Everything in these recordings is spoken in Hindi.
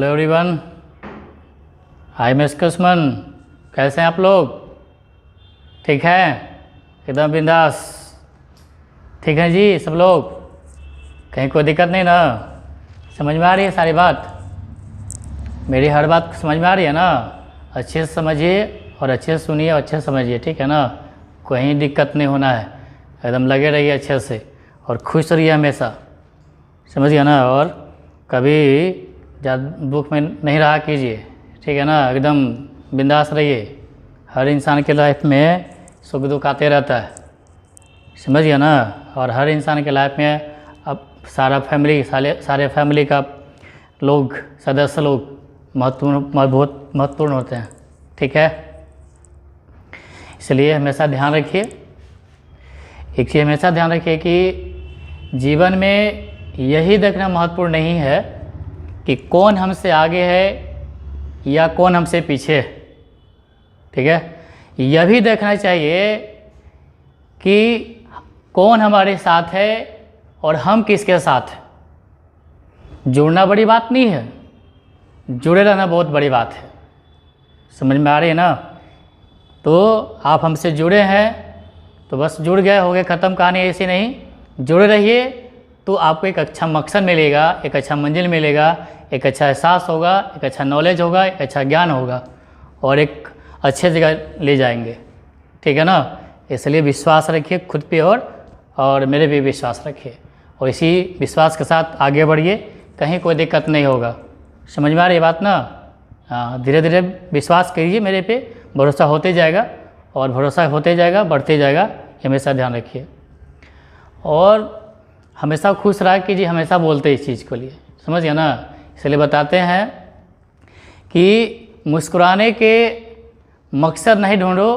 हेलो एवरीवन, हाय मिस कुसमन, कैसे हैं आप लोग? ठीक है, एकदम बिंदास। ठीक है जी सब लोग, कहीं कोई दिक्कत नहीं ना? समझ में आ रही है सारी बात? मेरी हर बात समझ में आ रही है ना? अच्छे से समझिए और अच्छे से सुनिए और अच्छे से समझिए, ठीक है ना? कहीं दिक्कत नहीं होना है, एकदम लगे रहिए अच्छे से और खुश रहिए हमेशा, समझ गया ना? और कभी ज़्यादा दुख में नहीं रहा कीजिए, ठीक है ना? एकदम बिंदास रहिए। हर इंसान के लाइफ में सुख दुख आते रहता है, समझ गया ना? और हर इंसान के लाइफ में अब सारे फैमिली का लोग, सदस्य लोग बहुत महत्वपूर्ण होते हैं, ठीक है? इसलिए हमेशा ध्यान रखिए, एक चीज़ हमेशा ध्यान रखिए कि जीवन में यही देखना महत्वपूर्ण नहीं है कि कौन हमसे आगे है या कौन हमसे पीछे है, ठीक है? यह भी देखना चाहिए कि कौन हमारे साथ है और हम किसके साथ हैं। जुड़ना बड़ी बात नहीं है, जुड़े रहना बहुत बड़ी बात है, समझ में आ रही है ना? तो आप हमसे जुड़े हैं तो बस जुड़ गए, हो गए, ख़त्म कहानी। ऐसी नहीं, जुड़े रहिए तो आपको एक अच्छा मकसद मिलेगा, एक अच्छा मंजिल मिलेगा, एक अच्छा एहसास होगा, एक अच्छा नॉलेज होगा, एक अच्छा ज्ञान होगा और एक अच्छे जगह ले जाएंगे, ठीक है ना? इसलिए विश्वास रखिए खुद पे और मेरे भी विश्वास रखिए और इसी विश्वास के साथ आगे बढ़िए, कहीं कोई दिक्कत नहीं होगा। समझ में आ रही है बात ना? हाँ, धीरे धीरे विश्वास करिए मेरे पे, भरोसा होते जाएगा और भरोसा होते जाएगा, बढ़ते जाएगा, हमेशा ध्यान रखिए। और हमेशा खुश रहा कीजिए, हमेशा बोलते इस चीज़ को लिए, समझ गया ना? इसलिए बताते हैं कि मुस्कुराने के मकसद नहीं ढूंढो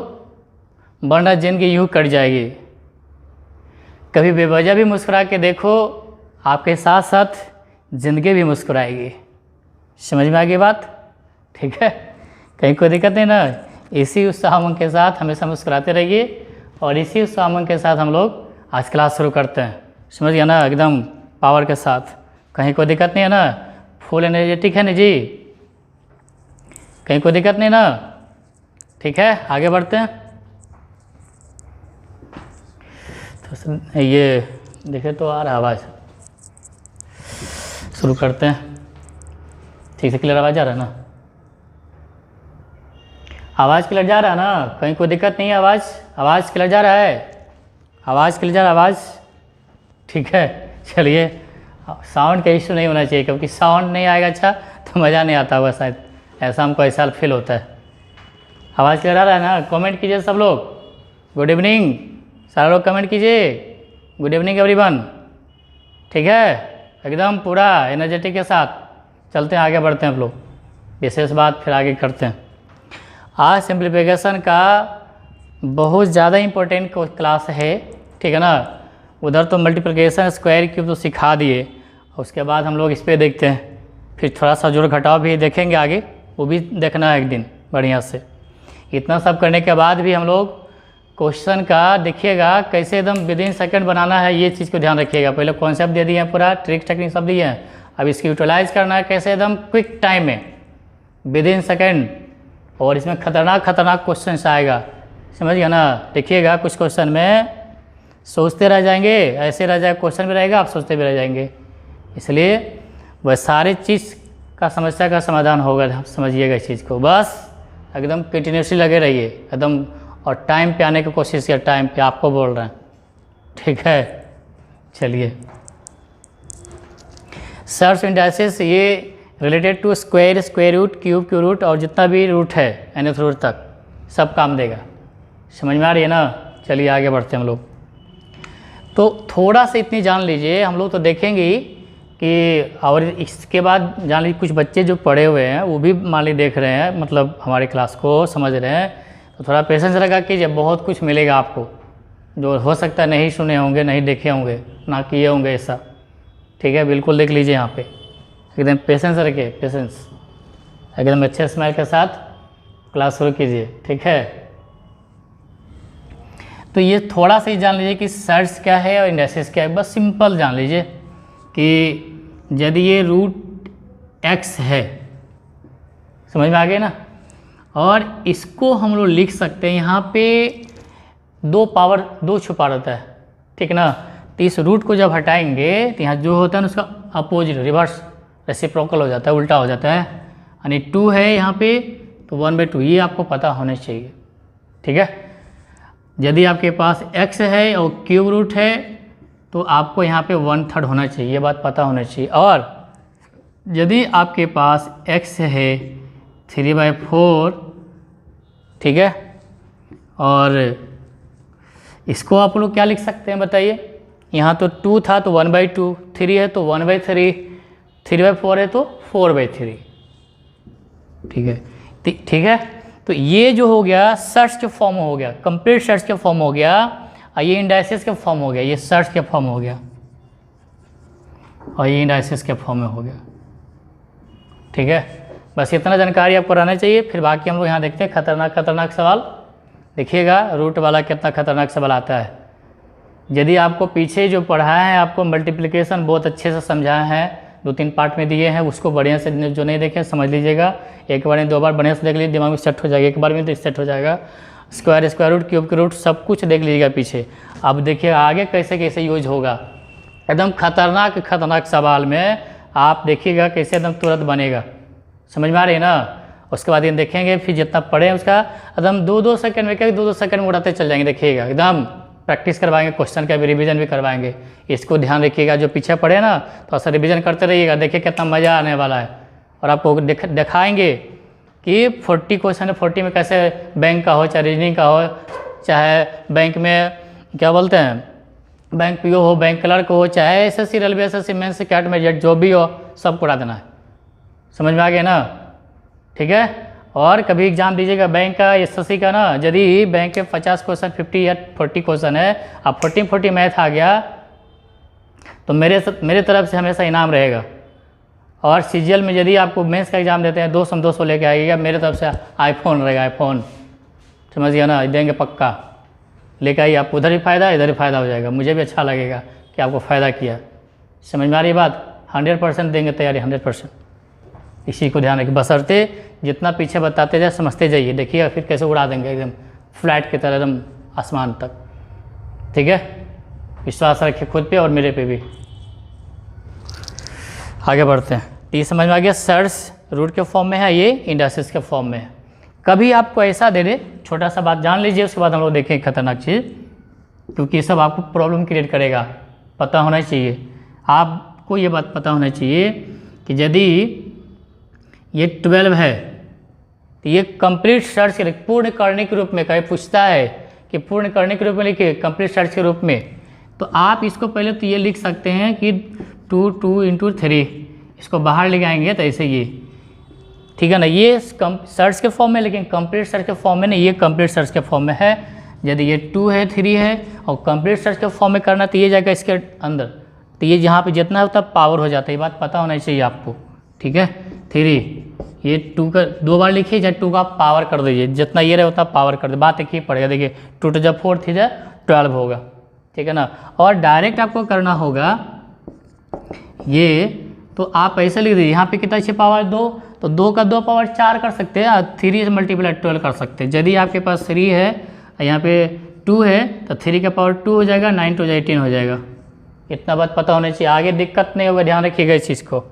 वरना ज़िंदगी यूँ कट जाएगी। कभी बेवजह भी मुस्कुरा के देखो, आपके साथ साथ ज़िंदगी भी मुस्कुराएगी। समझ में आ गई बात? ठीक है, कहीं कोई दिक्कत नहीं ना? इसी उत्साह उमंग के साथ हमेशा मुस्कुराते रहिए और इसी उत्साह उमंग के साथ हम लोग आज क्लास शुरू करते हैं, समझ गया ना? एकदम पावर के साथ, कहीं कोई दिक्कत नहीं है ना? फुल एनर्जेटिक है ना जी? कहीं कोई दिक्कत नहीं ना? ठीक है, आगे बढ़ते हैं। तो ये देखे तो आ रहा आवाज़, शुरू करते हैं। ठीक से क्लियर आवाज़ आ रहा है ना? आवाज़ क्लियर जा रहा है ना? कहीं कोई दिक्कत नहीं है? आवाज़ क्लियर जा रहा है? आवाज़ क्लियर जा रहा है? आवाज़ ठीक है, चलिए। साउंड का इशू नहीं होना चाहिए, क्योंकि साउंड नहीं आएगा अच्छा तो मज़ा नहीं आता होगा शायद, ऐसा हमको ऐसा फील होता है। आवाज़ क्लियर आ रहा है ना? कमेंट कीजिए सब लोग, गुड इवनिंग, सारे लोग कमेंट कीजिए, गुड इवनिंग एवरीवन, ठीक है? एकदम पूरा एनर्जेटिक के साथ चलते हैं, आगे बढ़ते हैं हम लोग। विशेष बात फिर आगे करते हैं। आज सिंप्लीफिकेशन का बहुत ज़्यादा इम्पोर्टेंट क्लास है, ठीक है ना? उधर तो मल्टीप्लिकेशन, स्क्वायर, क्यूब तो सिखा दिए, उसके बाद हम लोग इस पर देखते हैं, फिर थोड़ा सा जोड़ घटाव भी देखेंगे आगे, वो भी देखना है एक दिन बढ़िया से। इतना सब करने के बाद भी हम लोग क्वेश्चन का देखिएगा कैसे एकदम विद इन सेकेंड बनाना है, ये चीज़ को ध्यान रखिएगा। पहले कॉन्सेप्ट दे दिए हैं, पूरा ट्रिक टेक्निक सब दिए हैं, अब इसकी यूटिलाइज करना है कैसे एकदम क्विक टाइम में, विद इन सेकेंड। और इसमें खतरनाक क्वेश्चन आएगा, समझ गया ना? देखिएगा कुछ क्वेश्चन में सोचते रह जाएंगे, ऐसे रह जाए, क्वेश्चन भी रहेगा, आप सोचते भी रह जाएंगे। इसलिए वह सारी चीज़ का समस्या का समाधान होगा, समझिएगा इस चीज़ को। बस एकदम कंटिन्यूसली लगे रहिए एकदम, और टाइम पे आने की कोशिश किया, टाइम पे आपको बोल रहे हैं, ठीक है? चलिए, सर्च इंडाइसिस ये related to square, square root, cube, cube root और जितना भी रूट है nth रूट तक सब काम देगा। समझ में आ रही है ना? चलिए आगे बढ़ते हैं हम लोग। तो थोड़ा सा इतनी जान लीजिए, हम लोग तो देखेंगे ही कि, और इसके बाद जान लीजिए कुछ बच्चे जो पढ़े हुए हैं वो भी मान लीजिए देख रहे हैं, मतलब हमारी क्लास को समझ रहे हैं, तो थोड़ा पेशेंस लगा कीजिए, बहुत कुछ मिलेगा आपको जो हो सकता है नहीं सुने होंगे, नहीं देखे होंगे, ना किए होंगे ऐसा, ठीक है? बिल्कुल देख लीजिए यहाँ पे, एकदम पेशेंस रखिए, पेशेंस, एकदम अच्छे स्माइल के साथ क्लास शुरू कीजिए, ठीक है? तो ये थोड़ा सा ही जान लीजिए कि सर्च क्या है और इंडाइसिस क्या है, बस सिंपल जान लीजिए कि यदि ये रूट x है समझ में आ गया ना। और इसको हम लोग लिख सकते हैं, यहाँ पे 2 छुपा रहता है, ठीक ना। तो इस रूट को जब हटाएंगे तो यहाँ जो होता है ना उसका अपोजिट रिवर्स रेसिप्रोकल हो जाता है, उल्टा हो जाता है। यानी 2 है यहाँ पे तो 1/2, ये आपको पता होना चाहिए, ठीक है। यदि आपके पास x है और क्यूब रूट है तो आपको यहाँ पे 1/3 होना चाहिए, ये बात पता होना चाहिए। और यदि आपके पास x है 3/4, ठीक है, और इसको आप लोग क्या लिख सकते हैं बताइए। यहाँ तो 2 था तो 1/2, 3 है तो 1/3, 3/4 है तो 4/3, ठीक है। ठीक है, तो ये जो हो गया सर्च के फॉर्म हो गया, कंप्लीट सर्च के फॉर्म हो गया, और ये इंडाइसिस के फॉर्म हो गया, ये सर्च के फॉर्म हो गया और ये इंडाइसिस के फॉर्म में हो गया, ठीक है। बस इतना जानकारी आपको रहना चाहिए। फिर बाकी हम लोग यहाँ देखते हैं खतरनाक सवाल। देखिएगा रूट वाला कितना खतरनाक सवाल आता है। यदि आपको पीछे जो पढ़ाया है, आपको मल्टीप्लिकेशन बहुत अच्छे से समझाया है, 2-3 पार्ट में दिए हैं, उसको बढ़िया से जो नहीं देखे समझ लीजिएगा। एक बार 2 बार बढ़िया से देख लीजिए, दिमाग में सेट हो जाएगा। एक बार में तो सेट हो जाएगा। स्क्वायर रूट, क्यूब के रूट सब कुछ देख लीजिएगा पीछे। अब देखिए आगे कैसे यूज होगा। एकदम खतरनाक सवाल में आप देखिएगा कैसे एकदम तुरंत बनेगा। समझ में आ रही है ना। उसके बाद ये देखेंगे, फिर जितना पढ़े उसका एकदम 2-2 सेकंड में, 2-2 सेकंड में उड़ाते चल जाएंगे। देखिएगा एकदम प्रैक्टिस करवाएंगे, क्वेश्चन का भी रिवीजन भी करवाएंगे। इसको ध्यान रखिएगा, जो पीछे पढ़े ना तो ऐसा रिवीजन करते रहिएगा। देखिए कितना मज़ा आने वाला है। और आपको दिखाएंगे कि 40 क्वेश्चन है, 40 में कैसे बैंक का हो, चाहे रीजनिंग का हो, चाहे बैंक में क्या बोलते हैं बैंक पीओ हो, बैंक क्लर्क हो, चाहे SSC railway, SSC mains, CAT में जो भी हो, सबको उड़ा देना है। समझ में आ गया ना, ठीक है। और कभी एग्जाम दीजिएगा बैंक का, एसएससी का ना, यदि बैंक के 50 क्वेश्चन 50 या 40 क्वेश्चन है, अब 40 मैथ आ गया तो मेरे तरफ से हमेशा इनाम रहेगा। और सीजीएल में यदि आपको मेंस का एग्जाम देते हैं 200 लेके आइएगा, मेरे तरफ से आईफोन रहेगा, आईफोन। समझ गया ना, देंगे पक्का, लेके आइए। आपको उधर भी फ़ायदा, इधर भी फ़ायदा हो जाएगा। मुझे भी अच्छा लगेगा कि आपको फ़ायदा किया। समझ में आ रही बात। 100% देंगे तैयारी, 100%। इसी को ध्यान रखिए, बशर्ते जितना पीछे बताते जाए समझते जाइए। देखिएगा फिर कैसे उड़ा देंगे एकदम फ्लैट की तरह, एकदम आसमान तक, ठीक है। विश्वास रखिए खुद पे और मेरे पे भी। आगे बढ़ते हैं। टी समझ में आ गया। सर्च रूट के फॉर्म में है, ये इंडाइसिस के फॉर्म में है। कभी आपको ऐसा दे दे, छोटा सा बात जान लीजिए, उसके बाद हम लोग देखें खतरनाक चीज़, क्योंकि ये सब आपको प्रॉब्लम क्रिएट करेगा। पता होना चाहिए आपको, ये बात पता होना चाहिए कि यदि ये 12 है तो ये कंप्लीट सर्च के पूर्ण करने के रूप में, कहीं पूछता है कि पूर्ण करने के रूप में लिखिए, कंप्लीट सर्च के रूप में, तो आप इसको पहले तो ये लिख सकते हैं कि 2 × 3, इसको बाहर ले आएंगे तो ऐसे ये, ठीक है ना। ये सर्च के फॉर्म में, लेकिन कंप्लीट सर्च के फॉर्म में नहीं, ये कंप्लीट सर्च के फॉर्म में है। यदि ये 2 है, 3 है और कंप्लीट सर्च के फॉर्म में करना तो ये जाएगा इसके अंदर, तो ये जहाँ पे जितना होता है पावर हो जाता है। ये बात पता होना चाहिए आपको, ठीक है। 3, ये 2 का 2 बार लिखिए, चाहे 2 का पावर कर दीजिए, जितना ये रहे उतना पावर कर दे। बात एक ही पड़ेगा। देखिए 2 × 4, 3 × 12 होगा, ठीक है ना। और डायरेक्ट आपको करना होगा ये, तो आप ऐसे लिख दीजिए, यहाँ पे कितना अच्छी पावर 2, तो 2 का 2 पावर 4 कर सकते हैं, 3 से मल्टीप्लाई 12 कर सकते हैं। यदि आपके पास 3 है, यहाँ पे 2 है, तो 3 का पावर 2 हो जाएगा, 9 × 2 = 18 हो जाएगा। इतना बात पता होना चाहिए, आगे दिक्कत नहीं होगा। ध्यान रखिएगा इस चीज़ को।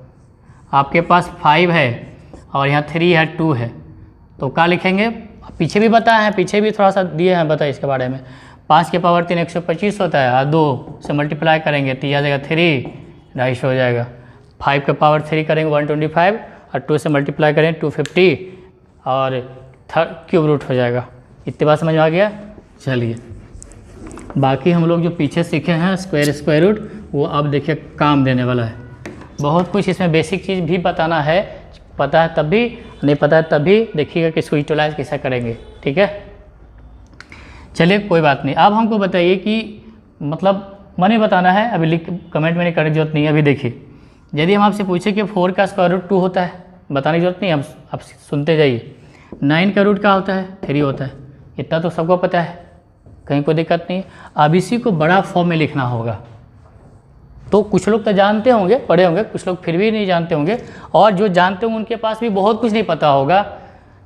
आपके पास 5 है और यहाँ 3 है, 2 है, तो क्या लिखेंगे। पीछे भी बताया है, पीछे भी थोड़ा सा दिए हैं, बताइए इसके बारे में। 5 के पावर 3 125 होता है, और 2 से मल्टीप्लाई करेंगे तो यह आ जाएगा 3, 250 हो जाएगा। 5 के पावर 3 करेंगे 125, और 2 से मल्टीप्लाई करेंगे 250, और क्यूब रूट हो जाएगा। इतनी बात समझ में आ गया। चलिए बाकी हम लोग जो पीछे सीखे हैं स्क्वायर रूट, वो अब देखिए काम देने वाला है। बहुत कुछ इसमें बेसिक चीज़ भी बताना है, पता है तब भी, नहीं पता है तब भी। देखिएगा कि इसको यूटिलाइज कैसे करेंगे, ठीक है। चलिए कोई बात नहीं। अब हमको बताइए कि मतलब मैंने बताना है, अभी लिख कमेंट में नहीं करने की जरूरत नहीं है। अभी देखिए, यदि हम आपसे पूछे कि 4 का स्क्वायर रूट 2 होता है, बताने की जरूरत नहीं, हम आप सुनते जाइए। 9 का रूट क्या होता है, 3 होता है। इतना तो सबको पता है, कहीं कोई दिक्कत नहीं। अब इसी को बड़ा फॉर्म में लिखना होगा। तो कुछ लोग तो जानते होंगे, पढ़े होंगे, कुछ लोग फिर भी नहीं जानते होंगे, और जो जानते होंगे उनके पास भी बहुत कुछ नहीं पता होगा।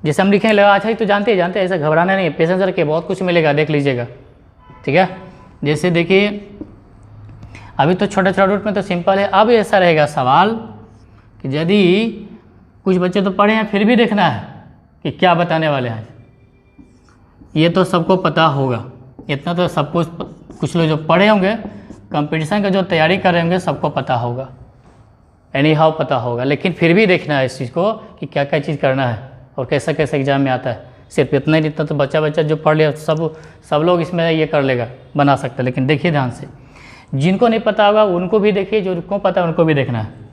जैसे हम लिखेंगे लगा अच्छा ही तो जानते हैं, ऐसा घबराना नहीं है, पेशेंस रखिए, बहुत कुछ मिलेगा, देख लीजिएगा, ठीक है। जैसे देखिए अभी तो छोटा छोटा रूट में तो सिंपल है। अब ऐसा रहेगा सवाल कि यदि कुछ बच्चे तो पढ़े हैं फिर भी देखना है कि क्या बताने वाले हैं। ये तो सबको पता होगा, इतना तो सब कुछ लोग जो पढ़े होंगे, कंपटीशन का जो तैयारी कर रहे होंगे, सबको पता होगा, एनी हाउ पता होगा, लेकिन फिर भी देखना है इस चीज़ को कि क्या क्या चीज़ करना है और कैसा कैसा एग्जाम में आता है। सिर्फ इतना ही, इतना तो बच्चा जो पढ़ लिया सब लोग इसमें ये कर लेगा, बना सकते हैं। लेकिन देखिए ध्यान से, जिनको नहीं पता होगा उनको भी देखिए, जिनको पता है उनको भी देखना है।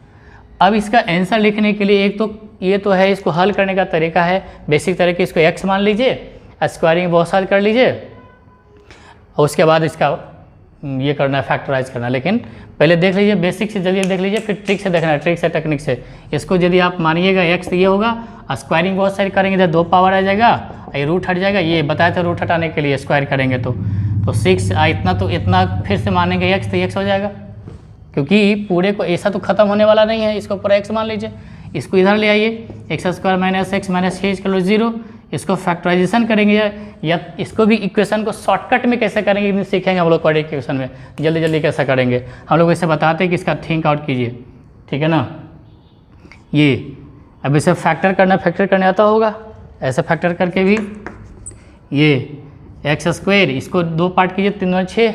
अब इसका आंसर लिखने के लिए एक तो ये तो है, इसको हल करने का तरीका है बेसिक तरीके, इसको x मान लीजिए, स्क्वायरिंग बहुत साल कर लीजिए, और उसके बाद इसका ये करना है, फैक्टराइज करना है। लेकिन पहले देख लीजिए, बेसिक से जल्दी देख लीजिए, फिर ट्रिक से देखना है, ट्रिक से टेक्निक से। इसको यदि आप मानिएगा x तो ये होगा, स्क्वायरिंग बहुत सारी करेंगे तो 2 पावर आ जाएगा, ये रूट हट जाएगा, ये बताया था रूट हटाने के लिए स्क्वायर करेंगे तो 6 इतना फिर से मानेंगे x तो x हो जाएगा, क्योंकि पूरे को ऐसा तो खत्म होने वाला नहीं है, इसको पूरा x मान लीजिए, इसको इधर ले आइए, x² माइनस x माइनस 6 कर लो 0, इसको फैक्टराइजेशन करेंगे या इसको भी इक्वेशन को शॉर्टकट में कैसे करेंगे सीखेंगे हम लोग क्वाड्रेटिक इक्वेशन में, जल्दी कैसे करेंगे हम लोग इसे बताते हैं कि इसका थिंक आउट कीजिए, ठीक है ना। ये अब इसे फैक्टर करने आता होगा, ऐसे फैक्टर करके भी ये x², इसको 2 पार्ट कीजिए, 3 और 6,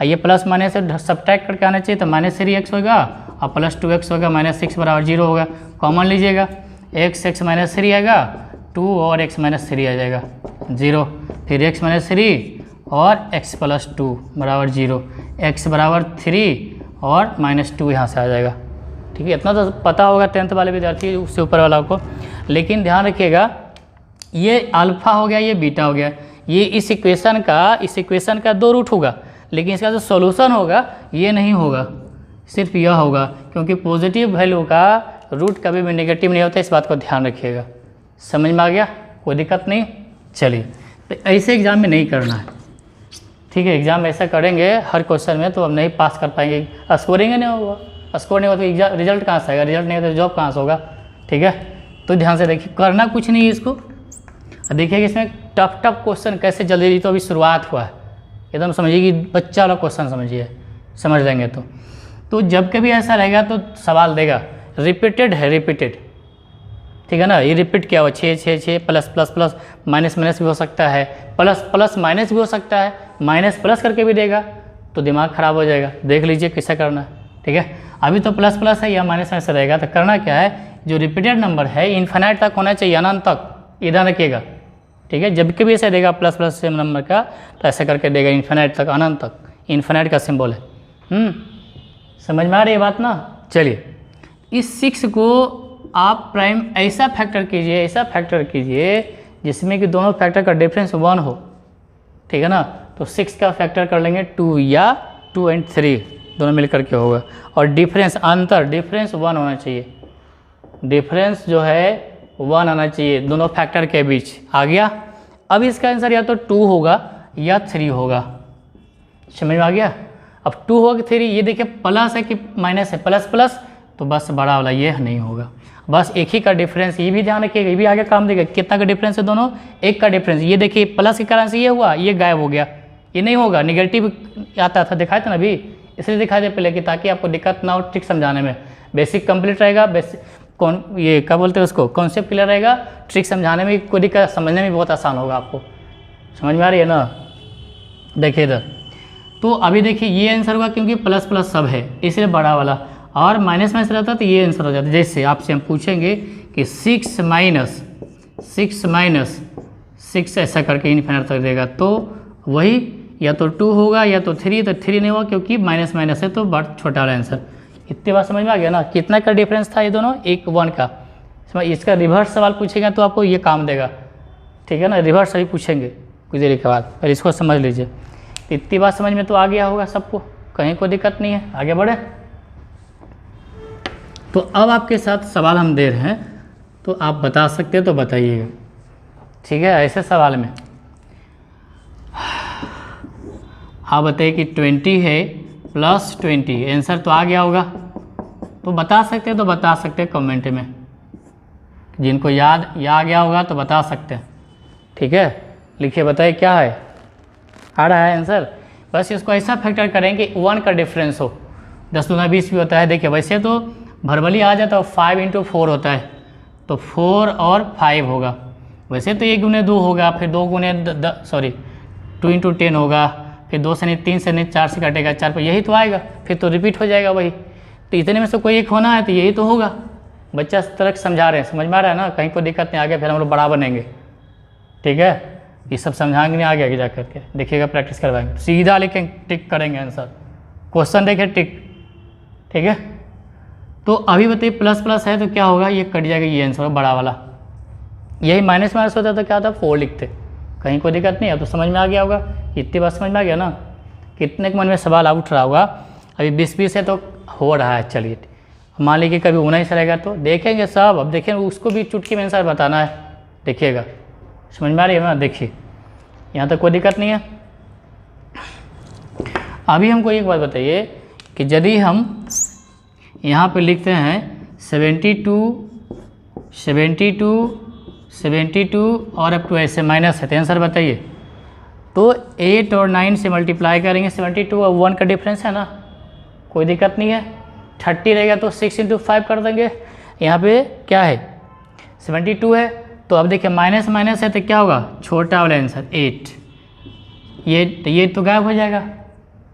ये प्लस माइनस से सब्ट्रैक्ट करके आना चाहिए तो -3x होगा और प्लस 2x होगा, -6 बराबर 0 होगा, कॉमन लीजिएगा, x माइनस 3 आएगा 2 और x माइनस 3 आ जाएगा 0, फिर x माइनस 3 और x प्लस 2 बराबर 0, x बराबर 3 और -2 यहाँ से आ जाएगा, ठीक है। इतना तो पता होगा 10th वाले विद्यार्थी, उससे ऊपर वाला को। लेकिन ध्यान रखिएगा, ये अल्फा हो गया, ये बीटा हो गया, ये इस इक्वेशन का 2 रूट होगा, लेकिन इसका जो सॉल्यूशन होगा ये नहीं होगा, सिर्फ यह होगा, क्योंकि पॉजिटिव वैल्यू का रूट कभी भी नेगेटिव नहीं होता, इस बात को ध्यान रखिएगा। समझ में आ गया, कोई दिक्कत नहीं। चलिए, तो ऐसे एग्ज़ाम में नहीं करना है, ठीक है। एग्ज़ाम ऐसा करेंगे हर क्वेश्चन में तो अब नहीं पास कर पाएंगे, स्कोरिंग नहीं होगा, स्कोर नहीं होगा तो एग्जाम रिजल्ट कहाँ से आएगा, रिजल्ट नहीं होगा तो जॉब कहाँ से होगा, ठीक है। तो ध्यान से देखिए, करना कुछ नहीं है इसको। देखिए कि इसमें टफ क्वेश्चन कैसे जल्दी, तो अभी शुरुआत हुआ है, एकदम समझिए कि बच्चा वाला क्वेश्चन समझिए, समझ लेंगे तो जब कभी ऐसा रहेगा तो सवाल देगा रिपीटेड है, रिपीटेड, ठीक है ना। ये रिपीट क्या हुआ, 6 6 6 plus plus plus minus minus भी हो सकता है, प्लस प्लस माइनस भी हो सकता है, माइनस प्लस करके भी देगा तो दिमाग ख़राब हो जाएगा। देख लीजिए कैसे करना है, ठीक है। अभी तो प्लस प्लस है या माइनस माइनस रहेगा, तो करना क्या है, जो रिपीटेड नंबर है इन्फिनाइट तक होना चाहिए, अनंत तक, इधर रखिएगा, ठीक है। जब कभी ऐसे देगा प्लस प्लस सेम नंबर का तो ऐसे करके देगा इन्फिनाइट तक, अनंत तक, इन्फिनाइट का सिंबल है। समझ में आ रही है बात ना। चलिए, इस 6 को आप प्राइम ऐसा फैक्टर कीजिए जिसमें कि दोनों फैक्टर का डिफरेंस 1 हो, ठीक है ना। तो 6 का फैक्टर कर लेंगे 2 या 2 और 3 दोनों मिलकर के होगा, और डिफरेंस 1 होना चाहिए, डिफरेंस जो है 1 आना चाहिए दोनों फैक्टर के बीच। आ गया। अब इसका आंसर या तो 2 होगा या 3 होगा, समझ में आ गया। अब 2 होगा 3, ये देखिए प्लस है कि माइनस है, प्लस प्लस तो बस बड़ा वाला ये नहीं होगा, बस एक ही का डिफरेंस, ये भी ध्यान रखिएगा, ये भी आगे काम देगा। कितना का डिफरेंस है दोनों, 1 का डिफरेंस। ये देखिए प्लस के कारण से ये हुआ, ये गायब हो गया, ये नहीं होगा, निगेटिव आता था, दिखाया था ना अभी, इसलिए दिखा दे पहले कि ताकि आपको दिक्कत ना हो ट्रिक समझाने में। बेसिक कंप्लीट रहेगा, ये क्या बोलते हैं उसको, कॉन्सेप्ट क्लियर रहेगा, ट्रिक समझाने में कोई दिक्कत, समझने में बहुत आसान होगा आपको। समझ में आ रही है ना। देखिए इधर, तो अभी देखिए ये आंसर होगा क्योंकि प्लस प्लस सब है इसलिए बड़ा वाला, और माइनस माइनस रहता तो ये आंसर हो जाता। जैसे आपसे हम पूछेंगे कि 6 माइनस 6 ऐसा करके इन्फिनिटी तक देगा, तो वही या तो 2 होगा या तो 3, तो 3 नहीं होगा क्योंकि माइनस माइनस है तो बहुत छोटा वाला आंसर। इतनी बात समझ में आ गया ना। कितना का डिफरेंस था ये दोनों, 1 1 का। इसका रिवर्स सवाल पूछेगा तो आपको ये काम देगा, ठीक है ना। रिवर्स अभी पूछेंगे कुछ देर के बाद, पहले इसको समझ लीजिए। इतनी बात समझ में तो आ गया होगा सबको, कहीं कोई दिक्कत नहीं है। आगे बढ़े, तो अब आपके साथ सवाल हम दे रहे हैं, तो आप बता सकते हैं तो बताइएगा, ठीक है। ऐसे सवाल में आप बताइए कि 20 है प्लस 20। आंसर तो आ गया होगा, तो बता सकते हैं तो बता सकते हैं कमेंट में, जिनको याद आ गया होगा तो बता सकते हैं। ठीक है, लिखिए बताइए क्या है, आ रहा है आंसर। बस इसको ऐसा फैक्टर करें कि 1 का डिफरेंस हो, 10 दूना 20 भी होता है। देखिए वैसे तो भरबली आ जाता है, 5 × 4 होता है, तो 4 और 5 होगा। वैसे तो 1 × 2 होगा, फिर 2 × 2 × 10 होगा, फिर 2 से नहीं, 3 से नहीं, 4 से कटेगा, 4 पर यही तो आएगा, फिर तो रिपीट हो जाएगा वही। तो इतने में से कोई एक होना है तो यही तो होगा। बच्चा इस तरह समझा रहे हैं, समझ में आ रहा है ना, कहीं कोई दिक्कत नहीं, आगे फिर हम लोग बड़ा बनेंगे। ठीक है, ये सब समझाएंगे नहीं, आगे आगे जा करके देखिएगा, प्रैक्टिस करवाएंगे, सीधा लिखेंगे, टिक करेंगे आंसर, क्वेश्चन देखें टिक। ठीक है, तो अभी बताइए प्लस प्लस है तो क्या होगा, ये कट जाएगा, ये आंसर बड़ा वाला। यही माइनस माइनस होता तो क्या होता, 4 लिखते, कहीं कोई दिक्कत नहीं है। तो समझ में आ गया होगा, इतनी बात समझ में आ गया ना। कितने के मन में सवाल उठ रहा होगा, अभी 20 है तो हो रहा है। चलिए मान लीजिए कभी 19 रहेगा तो देखेंगे सब, अब देखेंगे उसको भी चुटकी में आंसर बताना है, देखिएगा, समझ में आ रही है ना। देखिए यहाँ तक कोई दिक्कत नहीं है। अभी हमको एक बात बताइए कि यदि हम यहाँ पे लिखते हैं 72 और अब टू ऐसे माइनस है, तो आंसर बताइए। तो 8 और 9 से मल्टीप्लाई करेंगे, 72 और 1 का डिफरेंस है ना, कोई दिक्कत नहीं है। 30 रहेगा तो 6 × 5 कर देंगे। यहाँ पे क्या है 72 है, तो अब देखिए माइनस माइनस है तो क्या होगा, छोटा वाला आंसर 8, ये तो गायब हो जाएगा,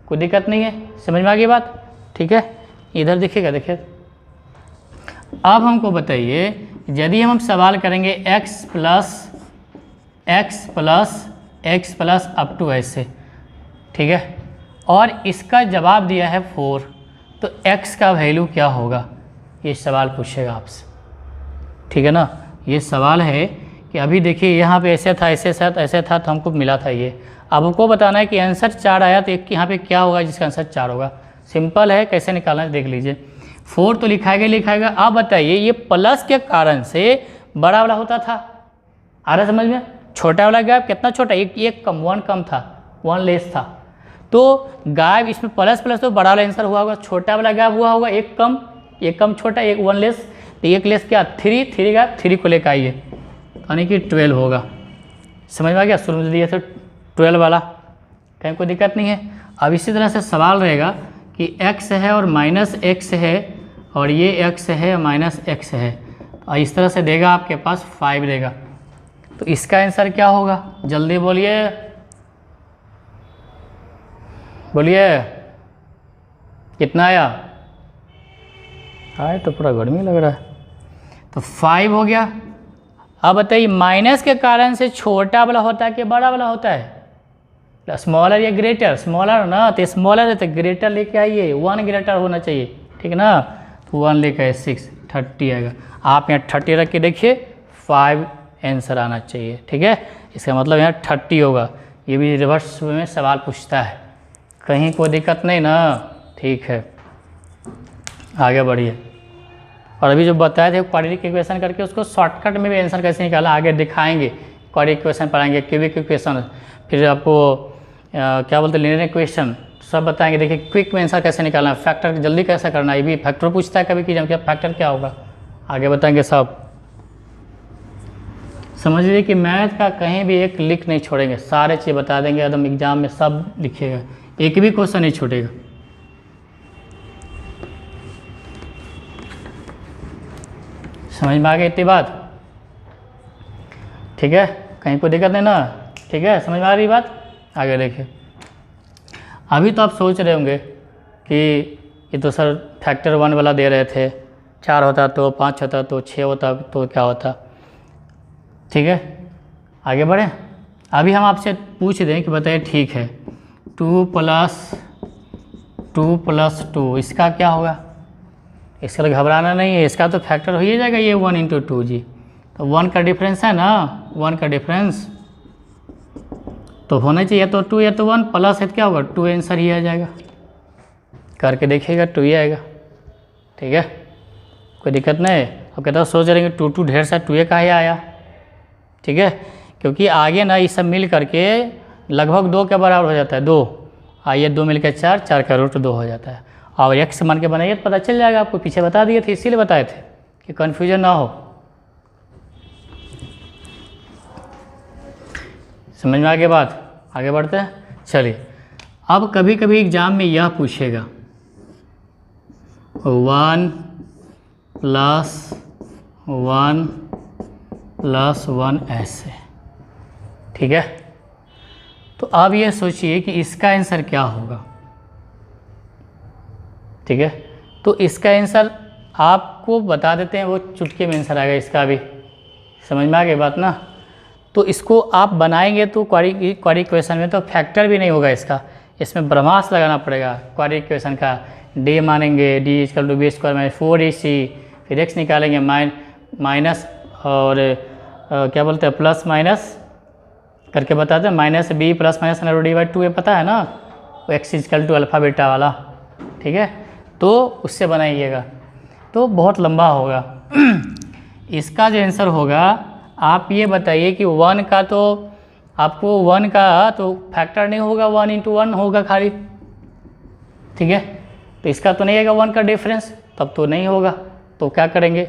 कोई दिक्कत नहीं है। समझ में आ गई बात। ठीक है, इधर देखिएगा, देखिए अब हमको बताइए यदि हम सवाल करेंगे x प्लस अप टू ऐसे, ठीक है, और इसका जवाब दिया है 4, तो x का वैल्यू क्या होगा, ये सवाल पूछेगा आपसे। ठीक है ना, ये सवाल है कि अभी देखिए यहाँ पे ऐसे था, ऐसे था तो हमको मिला था ये। अब हमको बताना है कि आंसर 4 आया तो यहाँ पे क्या होगा जिसका आंसर 4 होगा। सिंपल है, कैसे निकालना है देख लीजिए। 4 तो लिखाएगा। अब बताइए ये प्लस के कारण से बड़ा वाला होता था, आ रहा समझ में। छोटा वाला गायब, कितना छोटा, एक कम, 1 कम था, 1 लेस था, तो गायब इसमें प्लस प्लस तो बड़ा वाला आंसर हुआ होगा, छोटा वाला गायब हुआ होगा, एक कम छोटा, 1 लेस, तो 1 लेस क्या 3 गायब, 3 को लेकर आइए, यानी कि 12 होगा। समझ में आ गया, शुरू में दिया था 12 वाला, कहीं कोई दिक्कत नहीं है। अब इसी तरह से सवाल रहेगा कि x है और माइनस x है, और ये x है माइनस x है, और इस तरह से देगा आपके पास 5 देगा, तो इसका आंसर क्या होगा, जल्दी बोलिए कितना आया तो पूरा गर्मी लग रहा है, तो 5 हो गया। अब बताइए माइनस के कारण से छोटा वाला होता है कि बड़ा वाला होता है, स्मॉलर या ग्रेटर, स्मॉलर ना, तो स्मॉलर है तो ग्रेटर लेके आइए, 1 ग्रेटर होना चाहिए, ठीक है ना, तो 1 लेके आए 6, 30 आएगा। आप यहाँ 30 रख के देखिए, 5 आंसर आना चाहिए। ठीक है, इसका मतलब यहाँ 30 होगा। ये भी रिवर्स में सवाल पूछता है, कहीं कोई दिक्कत नहीं ना। ठीक है, आगे बढ़िए। और अभी जो बताए थे क्वाड्रेटिक इक्वेशन करके, उसको शॉर्टकट में भी आंसर कैसे निकालना आगे दिखाएंगे। क्वाड्रेटिक इक्वेशन पढ़ाएंगे, क्यूबिक इक्वेशन, फिर आपको क्या बोलते हैं लीनियर इक्वेशन, सब बताएंगे। देखिए क्विक में आंसर कैसे निकालना है, फैक्टर जल्दी कैसे करना है, ये भी फैक्टर पूछता है कभी कि जब क्या फैक्टर क्या होगा, आगे बताएंगे सब। समझ लीजिए कि मैथ का कहीं भी एक लिख नहीं छोड़ेंगे, सारे चीज़ बता देंगे एकदम, एग्जाम में सब लिखिएगा, एक भी क्वेश्चन नहीं छूटेगा। समझ में आ गई इतनी बात। ठीक है, कहीं कोई दिक्कत नहीं ना। ठीक है, समझ में आ रही बात। आगे देखिए, अभी तो आप सोच रहे होंगे कि ये तो सर फैक्टर 1 वाला दे रहे थे, 4 होता तो 5 होता तो 6 होता तो क्या होता। ठीक है, आगे बढ़ें। अभी हम आपसे पूछ दें कि बताइए, ठीक है 2 + 2 इसका क्या होगा। इसका तो घबराना नहीं है, इसका तो फैक्टर हो ही जाएगा, ये 1 × 2 जी, तो 1 का डिफरेंस है ना, 1 का डिफरेंस तो होना चाहिए, तो 2 या तो 1 प्लस है तो क्या होगा 2 आंसर ही आ जाएगा, करके देखिएगा 2 ही आएगा। ठीक है, कोई दिक्कत नहीं। अब कहता सोच रहे हैं 2 ढेर सा 2 का ही आया। ठीक है, क्योंकि आगे ना ये सब मिल करके लगभग 2 के बराबर हो जाता है, 2, ये 2 मिलकर 4, 4 का रूट 2 हो जाता है। और x मान के बनाइए तो पता चल जाएगा, आपको पीछे बता दिए थे, इसीलिए बताए थे कि कन्फ्यूजन ना हो। समझ में आगे बात, आगे बढ़ते हैं। चलिए, अब कभी कभी एग्जाम में यह पूछेगा 1 + 1 ऐसे, ठीक है। तो आप ये सोचिए कि इसका आंसर क्या होगा, ठीक है। तो इसका आंसर आपको बता देते हैं, वो चुटकी में आंसर आएगा इसका भी। समझ में आ गई बात ना। तो इसको आप बनाएंगे तो क्वारी इक्वेशन में तो फैक्टर भी नहीं होगा इसका, इसमें ब्रह्मास्त्र लगाना पड़ेगा क्वारी इक्वेशन का। d मानेंगे d = b² - 4ac, फिर x निकालेंगे माइनस और क्या बोलते हैं प्लस माइनस करके बताते हैं, -b + -√d/2 पता है ना, x = अल्फ़ा बीटा वाला, ठीक है। तो उससे बनाइएगा तो बहुत लंबा होगा। इसका जो आंसर होगा, आप ये बताइए कि 1 का तो आपको 1 का तो फैक्टर नहीं होगा, 1 × 1 होगा खाली, ठीक है। तो इसका तो नहीं आएगा 1 का डिफरेंस, तब तो नहीं होगा। तो क्या करेंगे,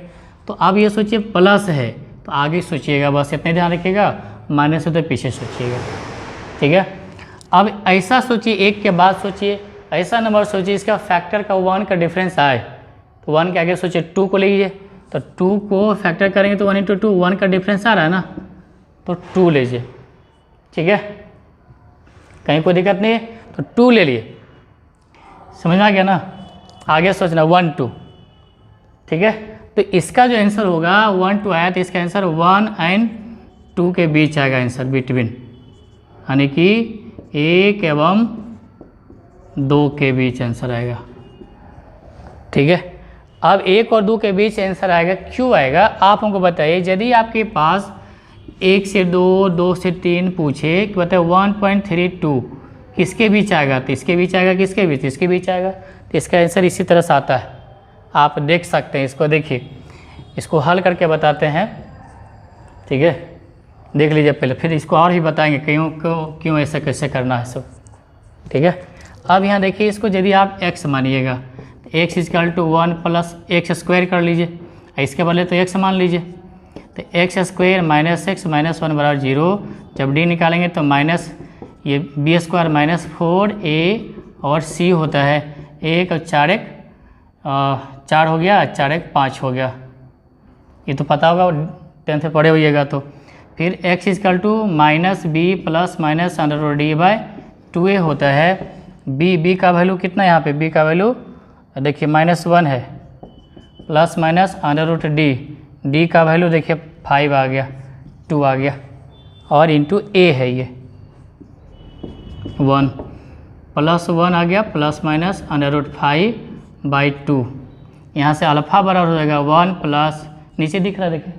तो आप ये सोचिए प्लस है तो आगे सोचिएगा, बस इतने ध्यान रखिएगा, माइनस है तो पीछे सोचिएगा, ठीक है। अब ऐसा सोचिए, एक के बाद सोचिए, ऐसा नंबर सोचिए इसका फैक्टर का 1 का डिफरेंस आए, तो 1 के आगे सोचिए 2 को लीजिए, तो 2 को फैक्टर करेंगे तो 1 × 2, 1 का डिफरेंस आ रहा है ना, तो 2 लीजिए, ठीक है। कहीं कोई दिक्कत नहीं है, तो 2 ले लिए। समझ में आ गया ना। आगे सोचना 1 2, ठीक है। तो इसका जो आंसर होगा 1 2 आया, तो इसका आंसर 1 और 2 के बीच आएगा आंसर, बिटवीन, यानी कि 1 एवं 2 के बीच आंसर आएगा, ठीक है। अब 1 और 2 के बीच आंसर आएगा, क्यों आएगा आप हमको बताइए। यदि आपके पास 1 से 2, 2 से 3 पूछे कि बताए 1.32 किसके बीच आएगा, तो इसके बीच आएगा, किसके बीच, इसके बीच आएगा। तो इसका आंसर इसी तरह से आता है, आप देख सकते हैं इसको। देखिए इसको हल करके बताते हैं, ठीक है, देख लीजिए पहले, फिर इसको और भी बताएंगे क्यों ऐसा कैसे करना है सब, ठीक है। अब यहाँ देखिए इसको, यदि आप x मानिएगा तो x = 1 + x² कर लीजिए, इसके बदले तो x मान लीजिए, तो x² - x - 1 = 0। जब d निकालेंगे तो माइनस ये b² - 4a और c होता है 1 और 4 1 4 हो गया, 4 1 5 हो गया, ये तो पता होगा 10th में पढ़े होइएगा। तो फिर x = -b + -√d/2a होता है। b का वैल्यू कितना, यहाँ पे b का वैल्यू देखिए -1 है, प्लस माइनस √d, d का वैल्यू देखिए 5 आ गया, 2 आ गया, और इंटू a है ये 1 +1 आ गया, प्लस माइनस √5/2। यहाँ से अल्फ़ा बराबर हो जाएगा 1 प्लस, नीचे दिख रहा है देखिए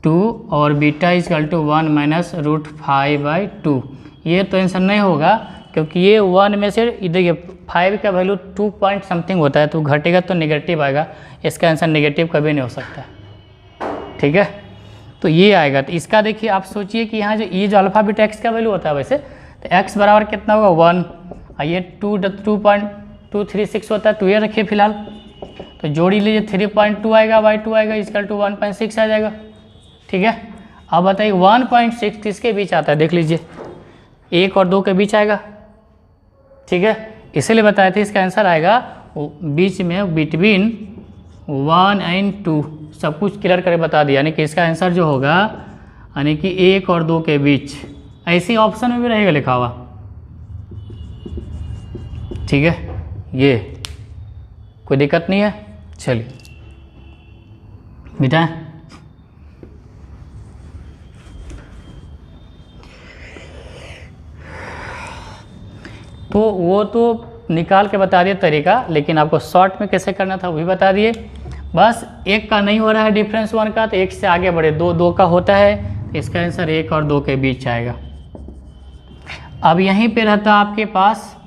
2, और बीटा = 1 - √5/2। ये तो आंसर नहीं होगा, क्योंकि ये 1 में से देखिए 5 का वैल्यू 2 पॉइंट समथिंग होता है, तो घटेगा तो नेगेटिव आएगा, इसका आंसर नेगेटिव कभी नहीं हो सकता, ठीक है। तो ये आएगा। तो इसका देखिए आप सोचिए कि यहाँ जो ये जो अल्फ़ा बीटा x का वैल्यू होता है वैसे, तो x बराबर कितना होगा 1, और ये 2.236 होता है, तो ये रखिए फिलहाल, तो जोड़ी लीजिए 3.2 आएगा, y2 आएगा, = 1.6 आ जाएगा, ठीक है। अब बताइए 1.6 किसके बीच आता है, देख लीजिए 1 और 2 के बीच आएगा, ठीक है। इसीलिए बताए थे इसका आंसर आएगा बीच में, बिटवीन 1 और 2, सब कुछ क्लियर करके बता दिया, यानी कि इसका आंसर जो होगा यानी कि 1 और 2 के बीच, ऐसी ऑप्शन में भी रहेगा लिखा हुआ, ठीक है। ये कोई दिक्कत नहीं है। चलिए बेटा, तो वो तो निकाल के बता दिए तरीका, लेकिन आपको शॉर्ट में कैसे करना था वो भी बता दिए। बस 1 का नहीं हो रहा है डिफरेंस 1 का, तो 1 से आगे बढ़े, 2 का होता है, इसका आंसर 1 और 2 के बीच आएगा। अब यहीं पे रहता आपके पास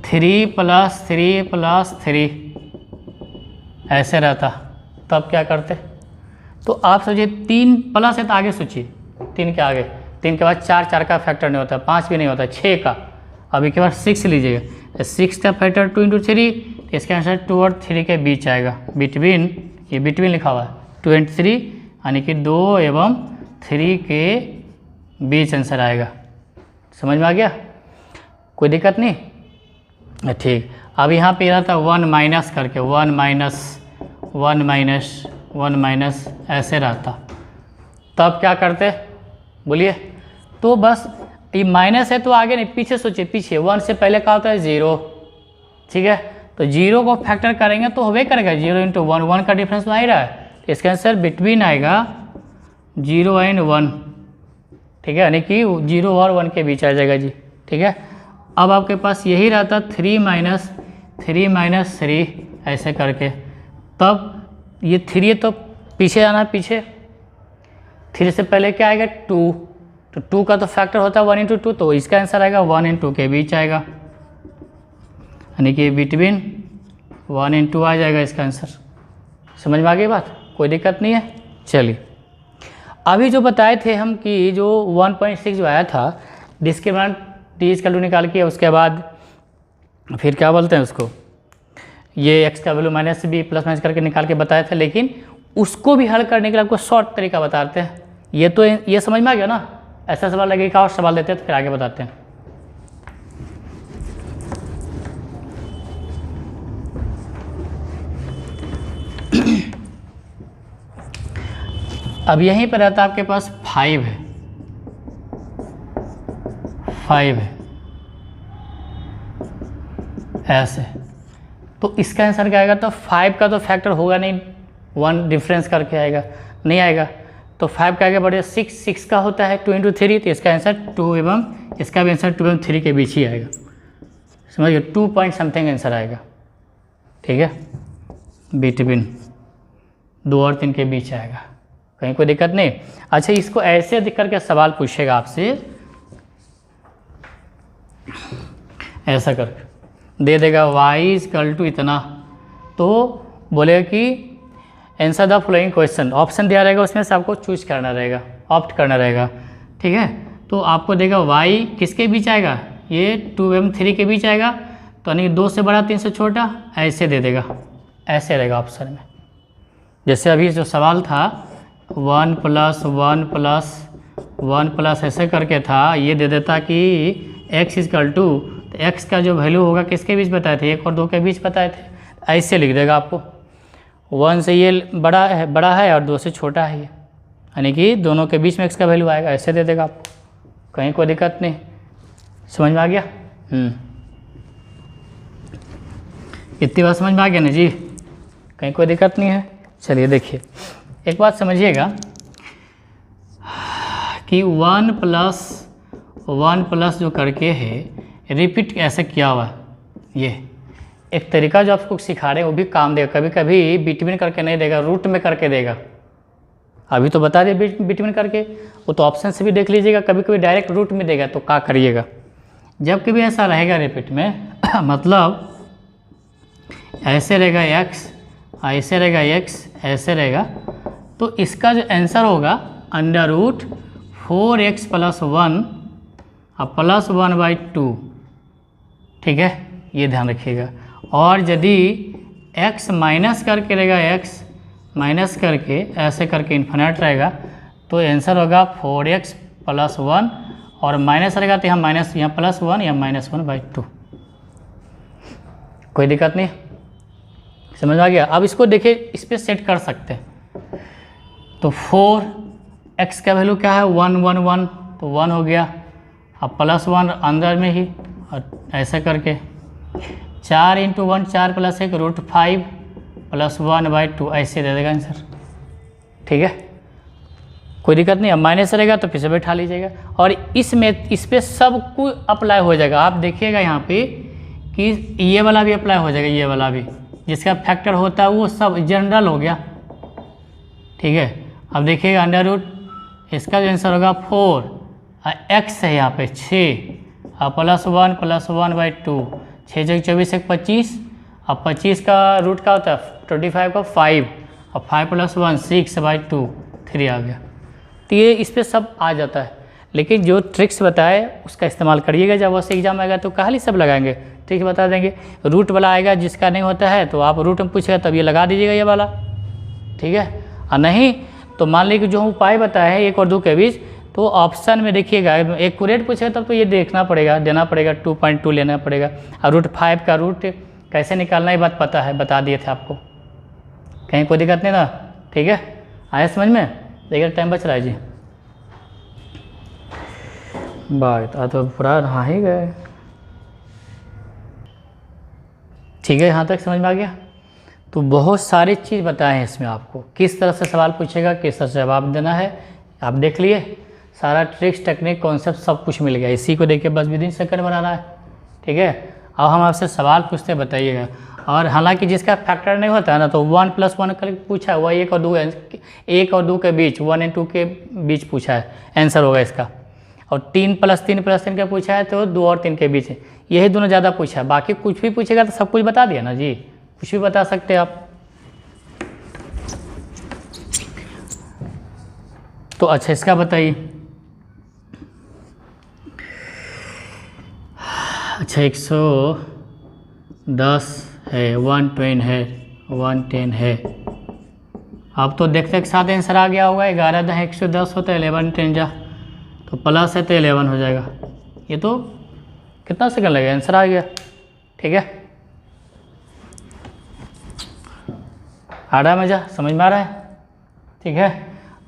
3 + 3 + 3 ऐसे रहता, तब क्या करते, तो आप सोचिए 3 प्लस है तो आगे सोचिए, 3 के आगे 3 के बाद 4, 4 का फैक्टर नहीं होता, 5 भी नहीं होता, 6 का। अभी के बाद 6 लीजिएगा, 6 का फैक्टर 2 × 3, तो इसका आंसर 2 और 3 के बीच आएगा। बिटवीन, ये बिटवीन लिखा हुआ है, 2 और 3 यानी कि 2 एवं 3 के बीच आंसर आएगा। समझ में आ गया, कोई दिक्कत नहीं? ठीक। अब यहाँ पे रहा था 1 माइनस करके, 1 माइनस ऐसे रहता, तब क्या करते बोलिए? तो बस ये माइनस है तो आगे नहीं, पीछे सोचिए, पीछे 1 से पहले क्या होता है 0, ठीक है? तो 0 को फैक्टर करेंगे तो होवे करेगा 0 × 1, 1 का डिफरेंस आ ही रहा है, इसका आंसर बिटवीन आएगा 0 और 1, ठीक है? यानी कि 0 और 1 के बीच आ जाएगा जी, ठीक है? अब आपके पास यही रहता 3 माइनस 3 ऐसे करके, तब ये 3 तो पीछे आना, पीछे 3 से पहले क्या आएगा 2, तो 2 का तो फैक्टर होता है 1 × 2, तो इसका आंसर आएगा 1 × 2 के बीच आएगा, यानी कि बिटवीन 1 × 2 आ जाएगा इसका आंसर। समझ में आ गई बात, कोई दिक्कत नहीं है? चलिए, अभी जो बताए थे हम कि जो 1.6 जो आया था, डिस्क्रिमिनेंट डी निकाल के उसके बाद फिर क्या बोलते हैं उसको, ये x का value minus b plus minus करके निकाल के बताए थे, लेकिन उसको भी हल करने के लिए आपको शॉर्ट तरीका बताते हैं। ये तो ये समझ में आ गया ना? ऐसा सवाल लगेगा और सवाल देते हैं तो फिर आगे बताते हैं। अब यहीं पर रहता है आपके पास 5 है, 5 है ऐसे, तो इसका आंसर क्या आएगा? तो 5 का तो फैक्टर होगा नहीं, 1 डिफरेंस करके आएगा, नहीं आएगा, तो 5 का आगे बढ़े 6 का होता है 2 × 3, तो इसका आंसर 2 एवं इसका भी आंसर 2 एवं 3 के बीच ही आएगा। समझिए 2 पॉइंट समथिंग आंसर आएगा, ठीक है? बिटवीन 2 और 3 के बीच आएगा, कहीं कोई दिक्कत नहीं। अच्छा, इसको ऐसे दिख करके सवाल पूछेगा आपसे, ऐसा करके दे देगा y = इतना, तो बोलेगा कि answer the following question, option दिया रहेगा, उसमें से आपको चूज करना रहेगा, ऑप्ट करना रहेगा, ठीक है? तो आपको देगा y किसके बीच आएगा? ये 2 एवं 3 के बीच आएगा, तो यानी 2 से बड़ा 3 से छोटा, ऐसे दे देगा, ऐसे रहेगा ऑप्शन में। जैसे अभी जो सवाल था 1 + 1 + ऐसे करके था, ये दे देता कि x = तो x का जो वैल्यू होगा किसके बीच बताए थे? 1 और 2 के बीच बताए थे, ऐसे लिख देगा आपको। 1 से ये बड़ा है और 2 से छोटा है ये, यानी कि दोनों के बीच में x का वैल्यू आएगा, ऐसे दे देगा आपको, कहीं कोई दिक्कत नहीं। समझ में आ गया? इतनी बात समझ में आ गया ना जी, कहीं कोई दिक्कत नहीं है? चलिए देखिए, एक बात समझिएगा कि 1 + जो करके है रिपीट ऐसे किया हुआ, ये एक तरीका जो आपको सिखा रहे हैं वो भी काम देगा। कभी कभी बिटवीन करके नहीं देगा, रूट में करके देगा। अभी तो बता दिए बिटवीन करके, वो तो ऑप्शन से भी देख लीजिएगा, कभी कभी डायरेक्ट रूट में देगा, तो क्या करिएगा? जब कभी ऐसा रहेगा रिपीट में मतलब ऐसे रहेगा x, ऐसे रहेगा x, ऐसे रहेगा, तो इसका जो आंसर होगा √4x + 1 और +1/2, ठीक है? ये ध्यान रखिएगा। और यदि x माइनस करके रहेगा, x माइनस करके ऐसे करके इन्फिनिट रहेगा, तो आंसर होगा 4x + 1 और माइनस रहेगा तो यहाँ माइनस, यहाँ +1 या -1/2। कोई दिक्कत नहीं, समझ आ गया? अब इसको देखिए, इस पर सेट कर सकते हैं। तो 4x का वैल्यू क्या है? 1 1 1, तो 1 हो गया, अब +1 अंदर में ही, और ऐसे करके 4 × 1 4 + 1 √5 +1/2 ऐसे दे देगा आंसर, ठीक है? कोई दिक्कत नहीं। अब माइनस रहेगा तो फिर से बैठा लीजिएगा, और इसमें इस पर सब कुछ अप्लाई हो जाएगा। आप देखिएगा यहाँ पे कि ये वाला भी अप्लाई हो जाएगा, ये वाला भी जिसका फैक्टर होता है वो सब जनरल हो गया, ठीक है? अब देखिएगा √, इसका जो आंसर होगा 4 और x है यहाँ पे 6 और +1 +1/2, 6 × 24 = 25, अब 25 का रूट का होता है 25 का 5 और 5 + 1 6/2, 3 आ गया। तो ये इस पर सब आ जाता है, लेकिन जो ट्रिक्स बताए उसका इस्तेमाल करिएगा। जब वैसे एग्जाम आएगा तो कहाँ सब लगाएंगे, ट्रिक्स बता देंगे। रूट वाला आएगा, जिसका नहीं होता है तो आप रूट में पूछेगा तब ये लगा दीजिएगा ये वाला, ठीक है। और नहीं तो मान लीजिए कि जो उपाय बताए हैं 1 और 2 के बीच, तो ऑप्शन में देखिएगा एक्यूरेट पूछेगा तब तो ये देखना पड़ेगा, देना पड़ेगा, 2.2 लेना पड़ेगा। और रूट 5 का रूट कैसे निकालना, ये बात पता है, बता दिए थे आपको, कहीं कोई दिक्कत नहीं ना, ठीक है। आया समझ में? देखिए टाइम बच रहा है जी, बात तो पूरा नहा ही गए, ठीक है। यहाँ तक समझ में आ गया? तो बहुत सारी चीज़ बताए हैं इसमें, आपको किस तरह से सवाल पूछेगा, किस तरह से जवाब देना है, आप देख लिए। सारा ट्रिक्स, टेक्निक, कॉन्सेप्ट सब कुछ मिल गया। इसी को देख के बस विदिन सेकंड बनाना है, ठीक है। अब हम आपसे सवाल पूछते हैं, बताइएगा। और हालांकि जिसका फैक्टर नहीं होता है ना, तो 1 + 1 कर पूछा हुआ, 1 और 2 के बीच, 1 और 2 के बीच पूछा है, आंसर होगा इसका। और 3 + 3 + 3 का पूछा है तो 2 और 3 के बीच है, यही दोनों ज़्यादा पूछा है। बाकी कुछ भी पूछेगा तो सब कुछ बता दिया ना जी, कुछ भी बता सकते हैं आप। तो अच्छा इसका बताइए। अच्छा 110 है, 120 है, 110 है। अब तो देखते के साथ आंसर आ गया होगा। 11 10 110 होता है, 11 10 जा तो प्लस है तो 11 हो जाएगा। ये तो कितना सेकंड लगेगा, आंसर आ गया, ठीक है। आ रहा है मज़ा, समझ में आ रहा है, ठीक है।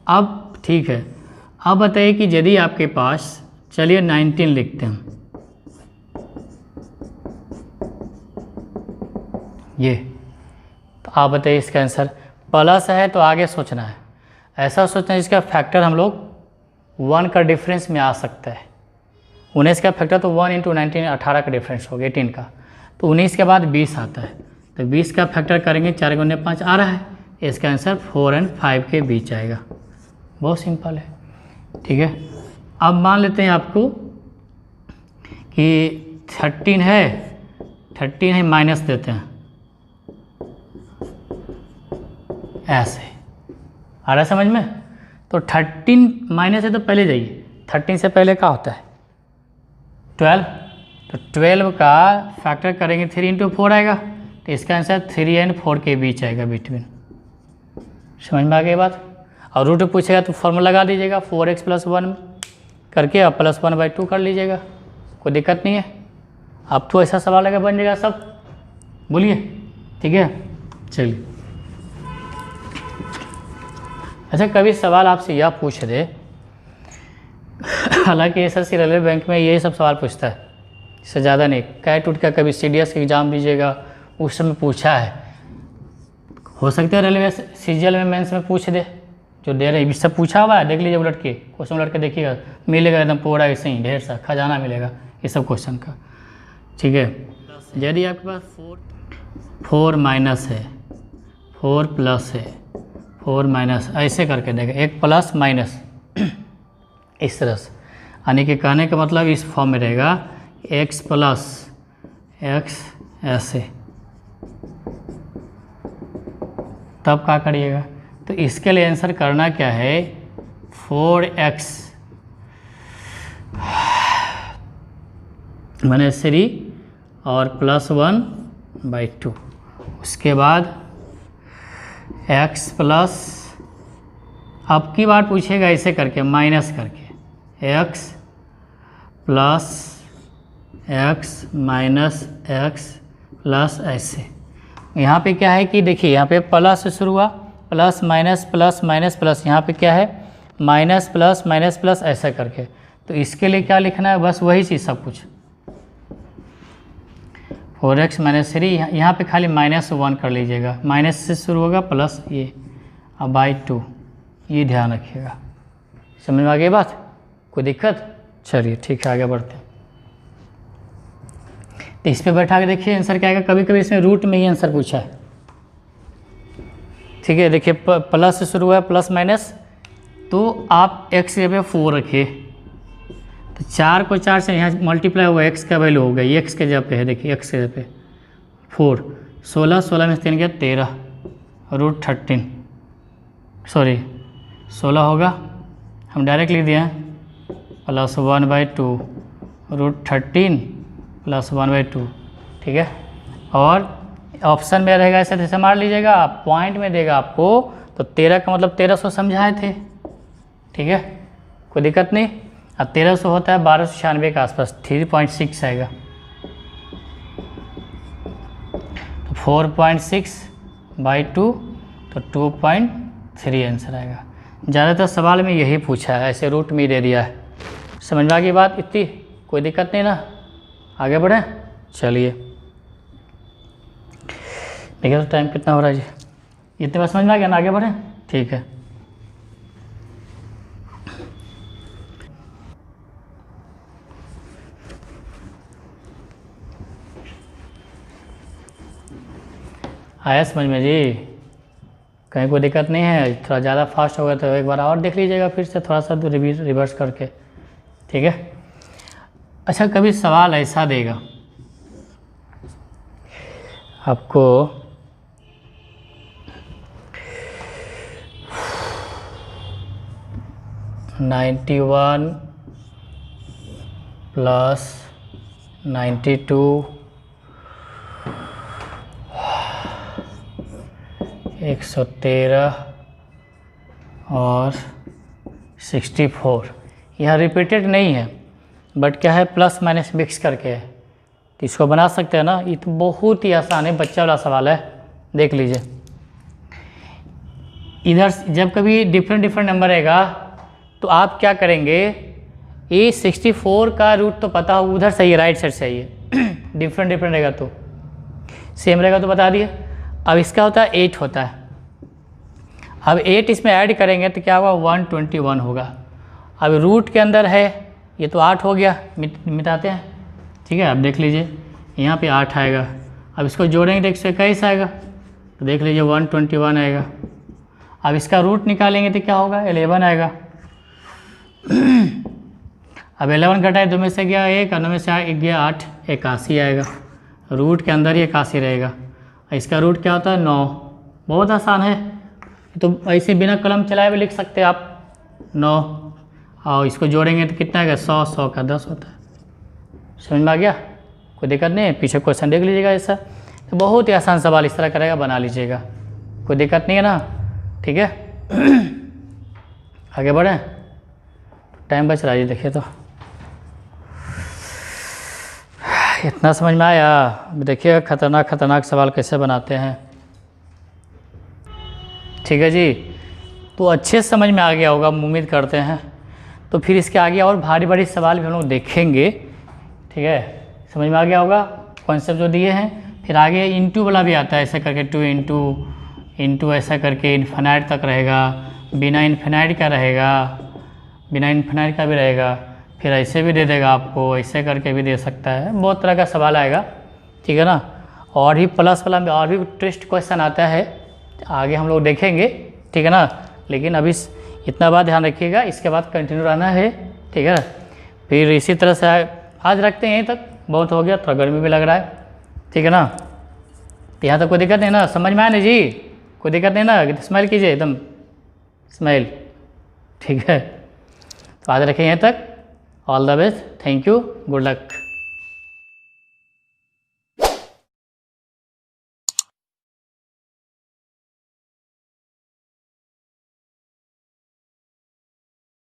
अब ठीक है, अब बताइए कि यदि आपके पास, चलिए 19 लिखते हैं ये, तो आप बताइए इसका आंसर। प्लस है तो आगे सोचना है, ऐसा सोचना है जिसका फैक्टर हम लोग 1 का डिफरेंस में आ सकता है। 19 का फैक्टर तो 1 × 19 18 का डिफरेंस हो गया, 18 का, तो 19 के बाद 20 आता है, तो 20 का फैक्टर करेंगे, 4 × 5 आ रहा है, इसका आंसर 4 और 5 के बीच आएगा। बहुत सिंपल है, ठीक है। अब मान लेते हैं आपको कि 13 है, माइनस देते हैं, ऐसे आ रहा है समझ में। तो 13 माइनस है तो पहले जाइए, 13 से पहले क्या होता है 12, तो 12 का फैक्टर करेंगे 3 × 4 आएगा, तो इसका आंसर 3 और 4 के बीच आएगा, बिटवीन। समझ में आ गई बात। और रूट पूछेगा तो फॉर्मूला लगा दीजिएगा, 4x + 1 करके अब +1/2 कर लीजिएगा, कोई दिक्कत नहीं है। अब तो ऐसा सवाल लगा बन जाएगा सब, बोलिए, ठीक है। चलिए अच्छा, कभी सवाल आपसे यह पूछ दे, हालांकि एसएससी रेलवे बैंक में यही सब सवाल पूछता है, इससे ज़्यादा नहीं। कैट उठ का कभी सीडीएस एग्ज़ाम दीजिएगा, उस समय पूछा है, हो सकता है रेलवे सीजीएल में मेंस में पूछ दे, जो दे रहे सब पूछा हुआ है, देख लीजिए उलट के, क्वेश्चन उलट के देखिएगा, मिलेगा एकदम पूरा ऐसे ही ढेर सा खजाना मिलेगा ये सब क्वेश्चन का, ठीक है। यदि आपके पास 4 माइनस है, 4 प्लस है, 4 माइनस, ऐसे करके देगा, एक प्लस माइनस इस तरह से, यानी कि कहने का मतलब इस फॉर्म में रहेगा x + x ऐसे, तब क्या करिएगा। तो इसके लिए आंसर करना क्या है, 4x माइनस 3 और +1/2, उसके बाद x प्लस, अब की बार पूछेगा ऐसे करके माइनस करके, x plus x minus x plus ऐसे। यहाँ पे क्या है कि देखिए, यहाँ पे प्लस से शुरू हुआ, plus minus plus minus plus, यहाँ पे क्या है माइनस प्लस माइनस प्लस ऐसा करके। तो इसके लिए क्या लिखना है, बस वही चीज़ सब कुछ, 4x माइनस 3, यहाँ पे खाली -1 कर लीजिएगा, माइनस से शुरू होगा प्लस ये, अब /2, ये ध्यान रखिएगा। समझ में आ गई बात, कोई दिक्कत? चलिए ठीक है, आगे बढ़ते हैं। तो इस पर बैठा के देखिए आंसर क्या आएगा। कभी कभी इसमें रूट में ही आंसर पूछा है, ठीक है। देखिए प्लस से शुरू हुआ है, प्लस माइनस, तो आप x के जगह 4 रखिए, तो 4 को 4 से यहाँ मल्टीप्लाई होगा, x का वैल्यू होगा, ये x के जगह पे है, देखिए x के जगह पे 4, 16, 16 में 3 गया 13, √13, सॉरी 16 होगा, हम डायरेक्ट लिख दिए हैं, प्लस 1/2 √13 प्लस 1/2, ठीक है। और ऑप्शन में रहेगा ऐसे जैसे मान लीजिएगा, आप पॉइंट में देगा आपको तो 13 का मतलब 1300 समझाए थे, ठीक है, कोई दिक्कत नहीं। अब 1300 होता है 1296 के आसपास, 3.6 आएगा, तो 4.6/2 तो 2.3 आंसर आएगा। ज़्यादातर सवाल में यही पूछा है, ऐसे रूट में दे दिया है। समझ में आ गई बात इतनी, कोई दिक्कत नहीं ना, आगे बढ़ें। चलिए देखिए तो टाइम कितना हो रहा है जी, इतने बार समझ में आ गया ना, आगे बढ़ें, ठीक है। आया समझ में जी, कहीं कोई दिक्कत नहीं है। थोड़ा ज़्यादा फास्ट होगा तो एक बार और देख लीजिएगा फिर से, थोड़ा सा रिवर्स करके, ठीक है। अच्छा, कभी सवाल ऐसा देगा आपको, (91 + 92 113 और 64, यह रिपीटेड नहीं है बट क्या है, प्लस माइनस मिक्स करके है, तो इसको बना सकते हैं ना। ये तो बहुत ही आसान है, बच्चा वाला सवाल है, देख लीजिए। इधर जब कभी डिफरेंट नंबर रहेगा तो आप क्या करेंगे, ये 64 का रूट तो पता हो, उधर सही है, राइट साइड सही है। डिफरेंट रहेगा तो सेम रहेगा तो बता दिए। अब इसका होता है 8 होता है, अब 8 इसमें ऐड करेंगे तो क्या होगा, 121 होगा। अब रूट के अंदर है, ये तो 8 हो गया, मिटाते हैं, ठीक है। अब देख लीजिए यहाँ पे 8 आएगा, अब इसको जोड़ेंगे तो 121 आएगा, तो देख लीजिए 121 आएगा। अब इसका रूट निकालेंगे तो क्या होगा, 11 आएगा। अब 11 घटाए 2 में से गया 1 और 9 में से गया 8, 81 आएगा। रूट के अंदर ही 81 रहेगा। इसका रूट क्या होता है, 9। बहुत आसान है, तो ऐसे बिना कलम चलाए भी लिख सकते हैं आप, 9, और इसको जोड़ेंगे तो कितना आएगा, 100 का 10 होता है। समझ में आ गया, कोई दिक्कत नहीं है। पीछे क्वेश्चन देख लीजिएगा, ऐसा तो बहुत ही आसान सवाल इस तरह करेगा, बना लीजिएगा, कोई दिक्कत नहीं है ना, ठीक है। आगे बढ़ें, टाइम बच रहा है, देखिए तो इतना समझ में आया। देखिए खतरनाक सवाल कैसे बनाते हैं, ठीक है जी। तो अच्छे समझ में आ गया होगा, उम्मीद करते हैं। तो फिर इसके आगे और भारी सवाल भी हम लोग देखेंगे, ठीक है। समझ में आ गया होगा कॉन्सेप्ट जो दिए हैं। फिर आगे इंटू वाला भी आता है, ऐसा करके 2 इंटू ऐसा करके इन्फिनाइट तक रहेगा, बिना इन्फिनाइट का रहेगा, बिना इन्फिनाइट का भी रहेगा, फिर ऐसे भी दे देगा आपको, ऐसे करके भी दे सकता है। बहुत तरह का सवाल आएगा, ठीक है ना। और भी प्लस वाला में और भी ट्विस्ट क्वेश्चन आता है, आगे हम लोग देखेंगे, ठीक है ना। लेकिन अभी इतना बात ध्यान रखिएगा, इसके बाद कंटिन्यू रहना है, ठीक है। फिर इसी तरह से आज रखते हैं, यहीं तक बहुत हो गया, थोड़ा गर्मी भी लग रहा है, ठीक है ना। यहाँ तक कोई दिक्कत नहीं ना, समझ में आया ना जी, कोई दिक्कत नहीं ना, स्माइल कीजिए, एकदम स्माइल, ठीक है। तो आज रखें यहीं तक। All the best, thank you, good luck.